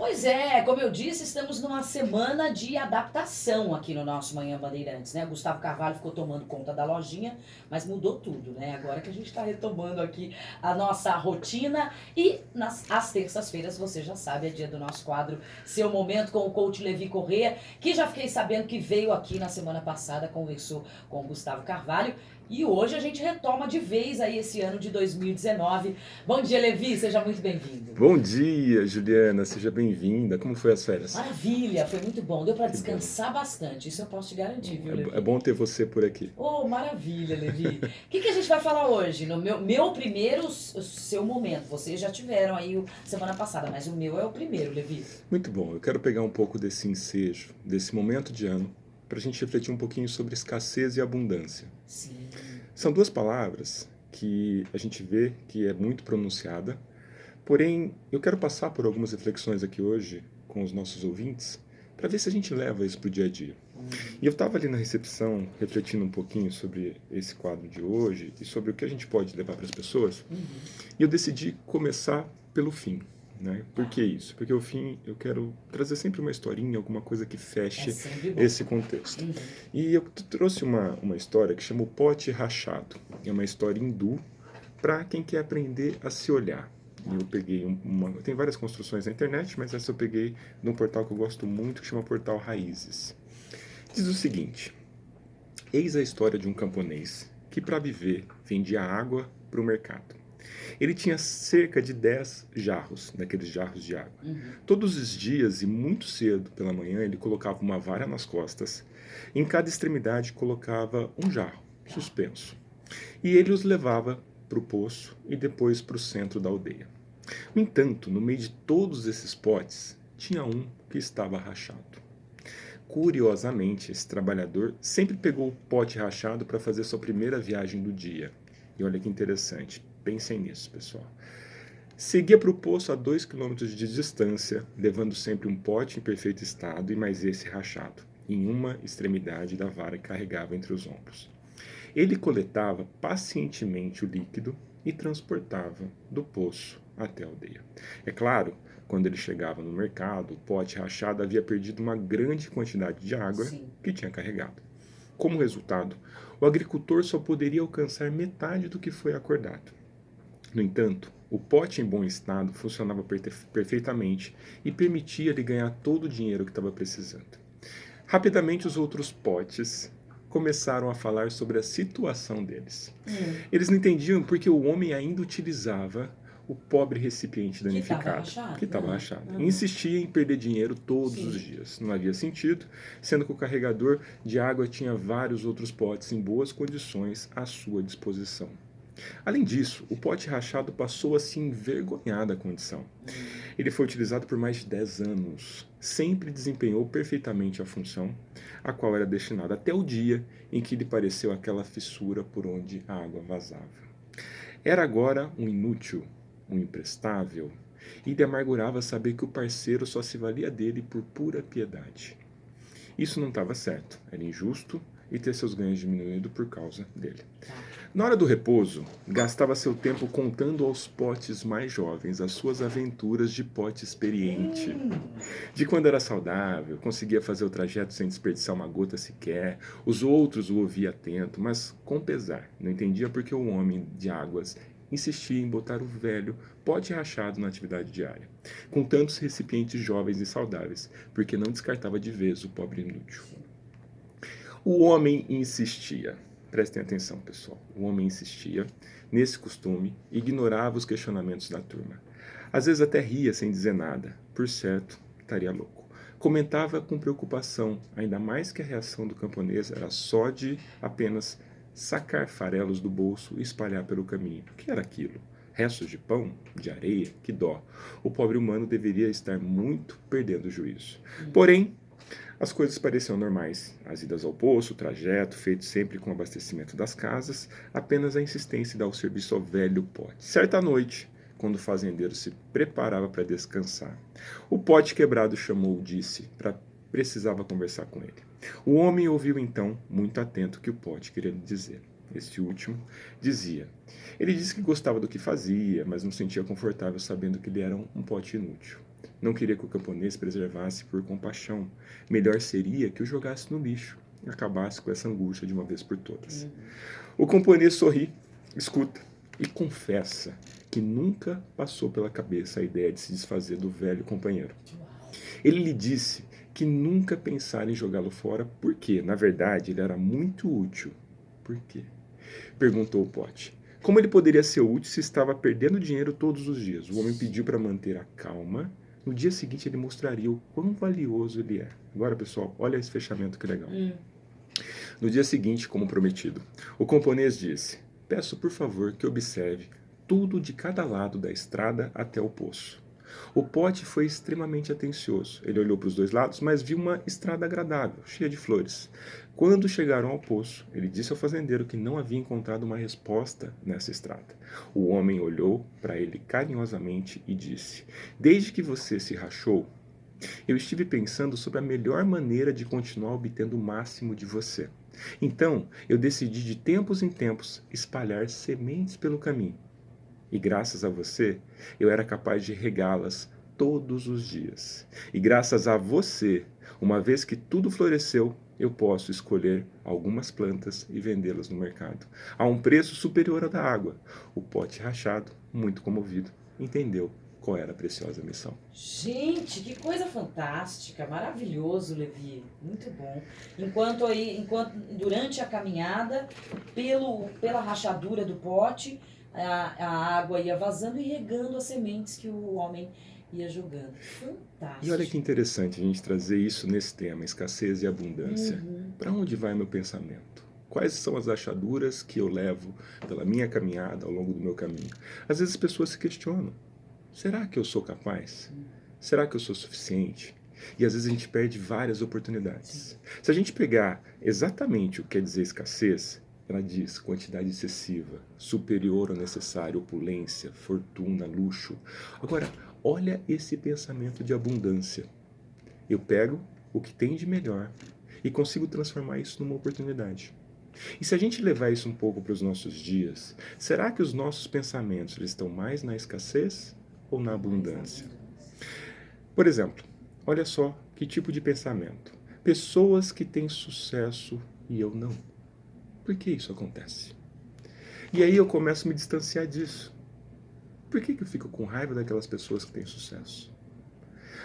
Pois é, como eu disse, estamos numa semana de adaptação aqui no nosso Manhã Bandeirantes, né? Gustavo Carvalho ficou tomando conta da lojinha, mas mudou tudo, né? Agora que a gente está retomando aqui a nossa rotina e às terças-feiras, você já sabe, é dia do nosso quadro Seu Momento com o coach Levi Corrêa, que já fiquei sabendo que veio aqui na semana passada, conversou com o Gustavo Carvalho. E hoje a gente retoma de vez aí esse ano de 2019. Bom dia, Levi, seja muito bem-vindo. Bom dia, Juliana, seja bem-vinda. Como foi as férias? Maravilha, foi muito bom. Deu para Que bom. descansar bastante, isso eu posso te garantir, viu, É, Levi? é bom ter você por aqui. Oh, maravilha, Levi. O que a gente vai falar hoje? No meu primeiro, seu momento. Vocês já tiveram aí semana passada, mas o meu é o primeiro, Levi. Muito bom, eu quero pegar um pouco desse ensejo, desse momento de ano, para a gente refletir um pouquinho sobre escassez e abundância. Sim. São duas palavras que a gente vê que é muito pronunciada, porém eu quero passar por algumas reflexões aqui hoje com os nossos ouvintes, para ver se a gente leva isso para o dia a dia. E eu estava ali na recepção, refletindo um pouquinho sobre esse quadro de hoje e sobre o que a gente pode levar para as pessoas, e eu decidi começar pelo fim. Né? Por que isso? Porque o fim eu quero trazer sempre uma historinha, alguma coisa que feche esse contexto. E eu trouxe uma história que chama O Pote Rachado. É uma história hindu para quem quer aprender a se olhar. E eu peguei tem várias construções na internet, mas essa eu peguei de um portal que eu gosto muito, que chama Portal Raízes. Diz o seguinte: eis a história de um camponês que, para viver, vendia água para o mercado. Ele tinha cerca de 10 jarros, daqueles jarros de água. Todos os dias e muito cedo pela manhã, ele colocava uma vara nas costas. Em cada extremidade colocava um jarro, suspenso. E ele os levava para o poço e depois para o centro da aldeia. No entanto, no meio de todos esses potes, tinha um que estava rachado. Curiosamente, esse trabalhador sempre pegou o pote rachado para fazer sua primeira viagem do dia. E olha que interessante, pensem nisso, pessoal. Seguia para o poço a 2 quilômetros de distância, levando sempre um pote em perfeito estado e mais esse rachado, em uma extremidade da vara que carregava entre os ombros. Ele coletava pacientemente o líquido e transportava do poço até a aldeia. É claro, quando ele chegava no mercado, o pote rachado havia perdido uma grande quantidade de água que tinha carregado. Como resultado, o agricultor só poderia alcançar metade do que foi acordado. No entanto, o pote em bom estado funcionava perfeitamente e permitia-lhe ganhar todo o dinheiro que estava precisando. Rapidamente, os outros potes começaram a falar sobre a situação deles. Eles não entendiam porque o homem ainda utilizava o pobre recipiente danificado, que estava rachado, e insistia em perder dinheiro todos os dias. Não havia sentido, sendo que o carregador de água tinha vários outros potes em boas condições à sua disposição. Além disso, o pote rachado passou a se envergonhar da condição. Ele foi utilizado por mais de 10 anos. Sempre desempenhou perfeitamente a função a qual era destinada, até o dia em que lhe pareceu aquela fissura por onde a água vazava. Era agora um inútil, um imprestável, e lhe amargurava saber que o parceiro só se valia dele por pura piedade. Isso não estava certo, era injusto e ter seus ganhos diminuídos por causa dele. Na hora do repouso, gastava seu tempo contando aos potes mais jovens as suas aventuras de pote experiente. De quando era saudável, conseguia fazer o trajeto sem desperdiçar uma gota sequer, os outros o ouviam atento, mas com pesar, não entendia por que o homem de águas insistia em botar o velho pote rachado na atividade diária, com tantos recipientes jovens e saudáveis, porque não descartava de vez o pobre inútil. O homem insistia. Prestem atenção, pessoal. O homem insistia nesse costume e ignorava os questionamentos da turma. Às vezes até ria sem dizer nada. Por certo, estaria louco. Comentava com preocupação, ainda mais que a reação do camponês era só de apenas sacar farelos do bolso e espalhar pelo caminho. O que era aquilo? Restos de pão? De areia? Que dó. O pobre humano deveria estar muito perdendo o juízo. Porém, as coisas pareciam normais. As idas ao poço, o trajeto, feito sempre com o abastecimento das casas, apenas a insistência em dar o serviço ao velho pote. Certa noite, quando o fazendeiro se preparava para descansar, o pote quebrado chamou, disse, precisava conversar com ele. O homem ouviu então, muito atento, o que o pote queria lhe dizer. Este último dizia: ele disse que gostava do que fazia, mas não sentia confortável sabendo que ele era um pote inútil. Não queria que o camponês preservasse por compaixão. Melhor seria que o jogasse no lixo e acabasse com essa angústia de uma vez por todas. O camponês sorri, escuta e confessa que nunca passou pela cabeça a ideia de se desfazer do velho companheiro. Ele lhe disse que nunca pensara em jogá-lo fora porque, na verdade, ele era muito útil. Por quê? Perguntou o Pote. Como ele poderia ser útil se estava perdendo dinheiro todos os dias? O homem pediu para manter a calma. No dia seguinte ele mostraria o quão valioso ele é. Agora, pessoal, olha esse fechamento que legal. No dia seguinte, como prometido, o camponês disse: peço por favor que observe tudo de cada lado da estrada até o poço. O Pote foi extremamente atencioso. Ele olhou para os dois lados, mas viu uma estrada agradável, cheia de flores. Quando chegaram ao poço, ele disse ao fazendeiro que não havia encontrado uma resposta nessa estrada. O homem olhou para ele carinhosamente e disse: desde que você se rachou, eu estive pensando sobre a melhor maneira de continuar obtendo o máximo de você. Então, eu decidi de tempos em tempos espalhar sementes pelo caminho. E graças a você, eu era capaz de regá-las todos os dias. E graças a você, uma vez que tudo floresceu, eu posso escolher algumas plantas e vendê-las no mercado, a um preço superior ao da água. O Pote rachado, muito comovido, entendeu qual era a preciosa missão. Gente, que coisa fantástica, maravilhoso, Levi, muito bom. Durante a caminhada, pela rachadura do pote, a água ia vazando e regando as sementes que o homem ia jogando. Fantástico. E olha que interessante a gente trazer isso nesse tema, escassez e abundância. Para onde vai meu pensamento? Quais são as achaduras que eu levo pela minha caminhada, ao longo do meu caminho? Às vezes as pessoas se questionam: será que eu sou capaz? Será que eu sou suficiente? E às vezes a gente perde várias oportunidades. Se a gente pegar exatamente o que quer dizer escassez, ela diz quantidade excessiva, superior ao necessário, opulência, fortuna, luxo. Agora, olha esse pensamento de abundância. Eu pego o que tem de melhor e consigo transformar isso numa oportunidade. E se a gente levar isso um pouco para os nossos dias, será que os nossos pensamentos eles estão mais na escassez ou na abundância? Por exemplo, olha só que tipo de pensamento. Pessoas que têm sucesso e eu não. Por que isso acontece? E aí eu começo a me distanciar disso. Por que eu fico com raiva daquelas pessoas que têm sucesso?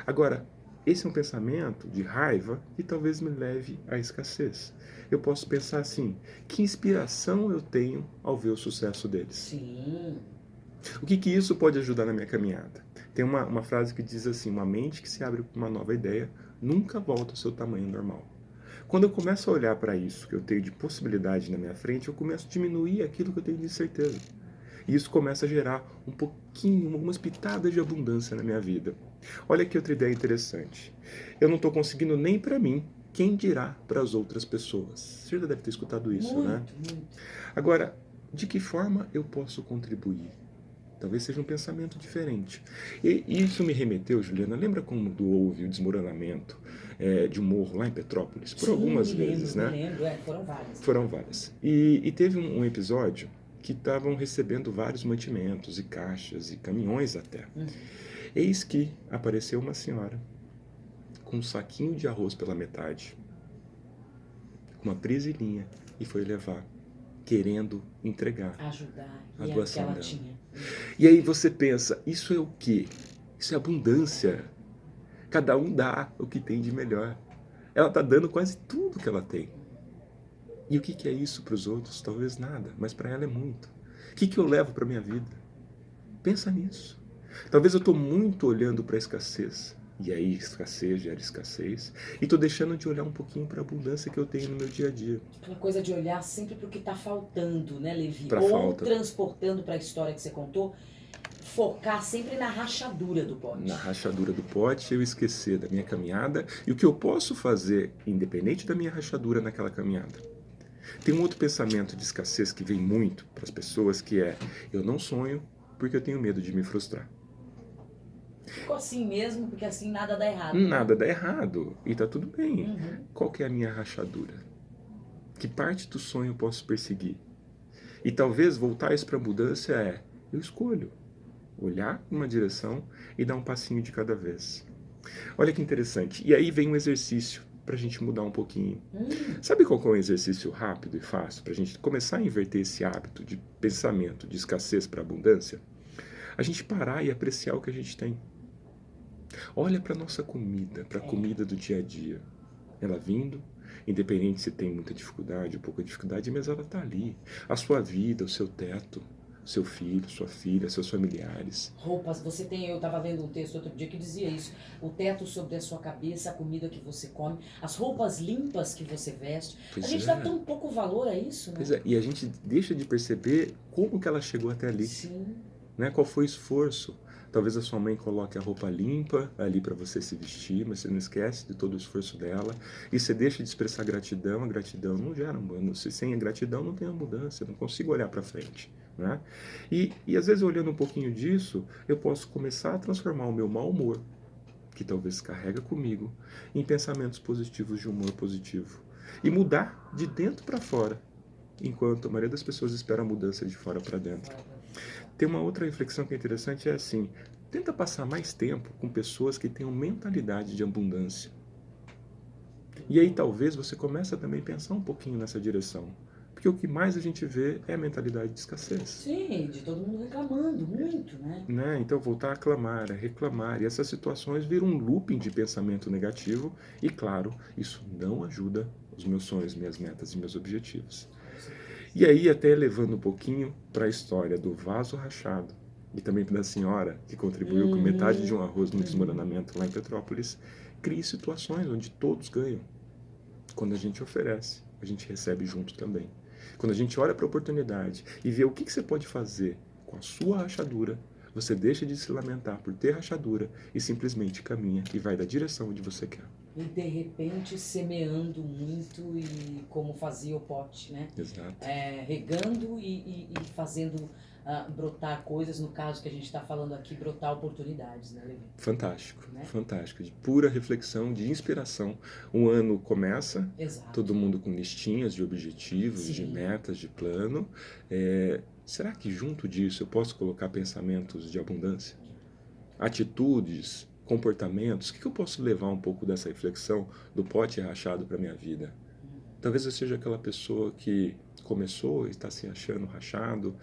Agora, esse é um pensamento de raiva que talvez me leve à escassez. Eu posso pensar assim: que inspiração eu tenho ao ver o sucesso deles? Sim. O que isso pode ajudar na minha caminhada? Tem uma frase que diz assim: uma mente que se abre para uma nova ideia nunca volta ao seu tamanho normal. Quando eu começo a olhar para isso que eu tenho de possibilidade na minha frente, eu começo a diminuir aquilo que eu tenho de certeza. E isso começa a gerar um pouquinho, algumas pitadas de abundância na minha vida. Olha aqui outra ideia interessante. Eu não estou conseguindo nem para mim, quem dirá para as outras pessoas? Você já deve ter escutado isso, né? Muito. Agora, de que forma eu posso contribuir? Talvez seja um pensamento diferente. E isso me remeteu, Juliana, lembra quando houve o desmoronamento de um morro lá em Petrópolis? Por algumas vezes, né? Me lembro, foram várias. Foram várias. E teve um episódio que estavam recebendo vários mantimentos e caixas e caminhões até. Eis que apareceu uma senhora com um saquinho de arroz pela metade, com uma presilhinha, e foi levar, querendo entregar, ajudar, a doação ela dela. tinha. E aí você pensa, isso é o quê? Isso é abundância. Cada um dá o que tem de melhor. Ela está dando quase tudo que ela tem. E o que é isso para os outros? Talvez nada, mas para ela é muito. O que eu levo para a minha vida? Pensa nisso. Talvez eu estou muito olhando para a escassez, e aí escassez gera escassez, e estou deixando de olhar um pouquinho para a abundância que eu tenho no meu dia a dia. Aquela coisa de olhar sempre para o que está faltando, né, Levi? Pra Ou falta. transportando para a história que você contou, focar sempre na rachadura do pote. Na rachadura do pote, eu esquecer da minha caminhada e o que eu posso fazer, independente da minha rachadura naquela caminhada. Tem um outro pensamento de escassez que vem muito para as pessoas, que é: eu não sonho porque eu tenho medo de me frustrar. Ficou assim mesmo, porque assim nada dá errado. Nada dá errado e tá tudo bem. Qual que é a minha rachadura? Que parte do sonho eu posso perseguir? E talvez voltar isso para a abundância eu escolho. olhar numa direção e dar um passinho de cada vez. Olha que interessante. E aí vem um exercício para a gente mudar um pouquinho. Sabe qual que é um exercício rápido e fácil para a gente começar a inverter esse hábito de pensamento de escassez para abundância? A gente parar e apreciar o que a gente tem. Olha para a nossa comida, para a comida do dia a dia. Ela vindo, independente se tem muita dificuldade ou pouca dificuldade, mas ela está ali. A sua vida, o seu teto, seu filho, sua filha, seus familiares. Roupas, você tem, eu estava lendo um texto outro dia que dizia isso, o teto sobre a sua cabeça, a comida que você come, as roupas limpas que você veste. Pois A gente dá tão pouco valor a isso, né? Pois é, e a gente deixa de perceber como que ela chegou até ali. Sim. Né? Qual foi o esforço? Talvez a sua mãe coloque a roupa limpa ali para você se vestir, mas você não esquece de todo o esforço dela. E você deixa de expressar gratidão. A gratidão não gera abundância. Sem a gratidão não tem abundância. Eu não consigo olhar para frente. Né? E às vezes, olhando um pouquinho disso, eu posso começar a transformar o meu mau humor, que talvez carrega comigo, em pensamentos positivos de humor positivo. E mudar de dentro para fora, enquanto a maioria das pessoas espera a mudança de fora para dentro. Tem uma outra reflexão que é interessante, é assim, tenta passar mais tempo com pessoas que tenham mentalidade de abundância. E aí talvez você comece a também pensar um pouquinho nessa direção. Porque o que mais a gente vê é a mentalidade de escassez. Sim, de todo mundo reclamando, muito, né? Então voltar a clamar, a reclamar. E essas situações viram um looping de pensamento negativo. E claro, isso não ajuda os meus sonhos, minhas metas e meus objetivos. E aí, até levando um pouquinho para a história do vaso rachado, e também da senhora que contribuiu com metade de um arroz no desmoronamento lá em Petrópolis, crie situações onde todos ganham. Quando a gente oferece, a gente recebe junto também. Quando a gente olha para a oportunidade e vê o que você pode fazer com a sua rachadura, você deixa de se lamentar por ter rachadura e simplesmente caminha e vai da direção onde você quer. E de repente semeando muito e como fazia o pote, né? Exato. Regando e fazendo brotar coisas, no caso que a gente está falando aqui, brotar oportunidades, né, Levi? Fantástico, Né? fantástico. De pura reflexão, de inspiração. O ano começa, Exato. todo mundo com listinhas de objetivos, Sim. de metas, de plano. Será que junto disso eu posso colocar pensamentos de abundância? Atitudes, comportamentos? O que eu posso levar um pouco dessa reflexão do pote rachado para a minha vida? Talvez eu seja aquela pessoa que começou e está se achando rachado,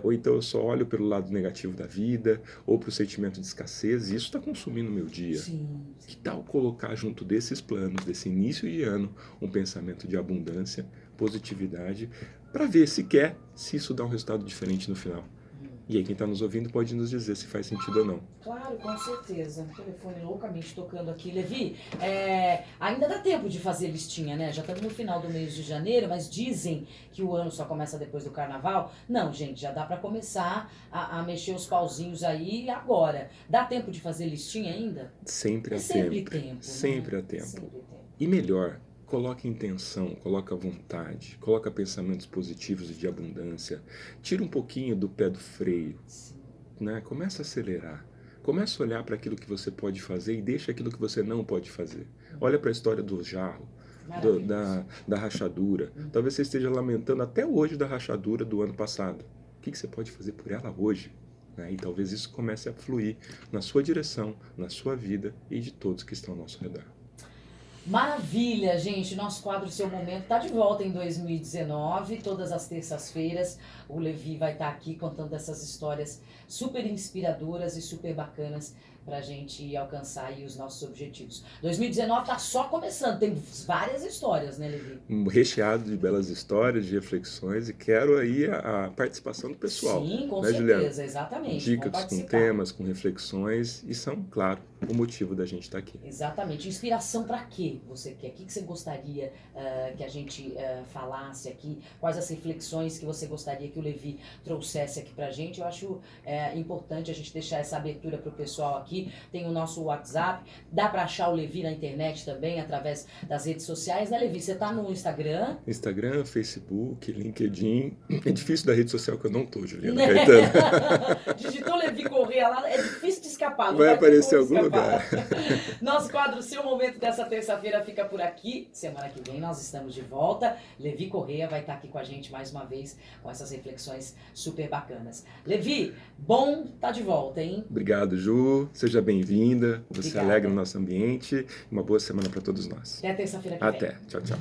ou então eu só olho pelo lado negativo da vida, ou para o sentimento de escassez, e isso está consumindo o meu dia. Sim. Que tal colocar junto desses planos, desse início de ano, um pensamento de abundância, positividade, para ver se isso dá um resultado diferente no final. E aí quem está nos ouvindo pode nos dizer se faz sentido ou não. Claro, com certeza. O telefone loucamente tocando aqui. Levi, ainda dá tempo de fazer listinha, né? Já estamos no final do mês de janeiro, mas dizem que o ano só começa depois do carnaval. Não, gente, já dá para começar a mexer os pauzinhos aí agora. Dá tempo de fazer listinha ainda? Sempre há sempre tempo. tempo. Sempre né? há tempo. Sempre tempo. E melhor, coloca intenção, coloca vontade, coloca pensamentos positivos e de abundância. Tira um pouquinho do pé do freio, né? Começa a acelerar. Começa a olhar para aquilo que você pode fazer e deixa aquilo que você não pode fazer. Olha para a história do jarro, da rachadura. Talvez você esteja lamentando até hoje da rachadura do ano passado. O que você pode fazer por ela hoje? E talvez isso comece a fluir na sua direção, na sua vida e de todos que estão ao nosso redor. Maravilha, gente. Nosso quadro Seu Momento está de volta em 2019. Todas as terças-feiras o Levi vai estar aqui contando essas histórias super inspiradoras e super bacanas para a gente alcançar aí os nossos objetivos. 2019 está só começando, tem várias histórias, né, Levi? Recheado de belas histórias, de reflexões, e quero aí a participação do pessoal. Sim, com né, certeza, Juliana? exatamente. Dicas com temas, com reflexões, e são, claro, o motivo da gente estar aqui. Exatamente. Inspiração para quê você quer? O que você gostaria que a gente falasse aqui? Quais as reflexões que você gostaria que o Levi trouxesse aqui pra gente? Eu acho importante a gente deixar essa abertura pro pessoal aqui. Tem o nosso WhatsApp, dá para achar o Levi na internet também, através das redes sociais, né, Levi? Você tá no Instagram? Instagram, Facebook, LinkedIn. É difícil da rede social que eu não tô, Juliana Caetano. Digitou Levi Corrêa lá, é difícil de escapar. Vai aparecer algum lugar. lugar. Nosso quadro Seu Momento dessa terça-feira fica por aqui. Semana que vem nós estamos de volta. Levi Correia vai estar aqui com a gente mais uma vez com essas reflexões super bacanas. Levi, bom tá de volta, hein? Obrigado, Ju. Seja bem-vinda. Você Obrigada. alegra o nosso ambiente. Uma boa semana para todos nós. Até terça-feira que vem. Até. Tchau, tchau.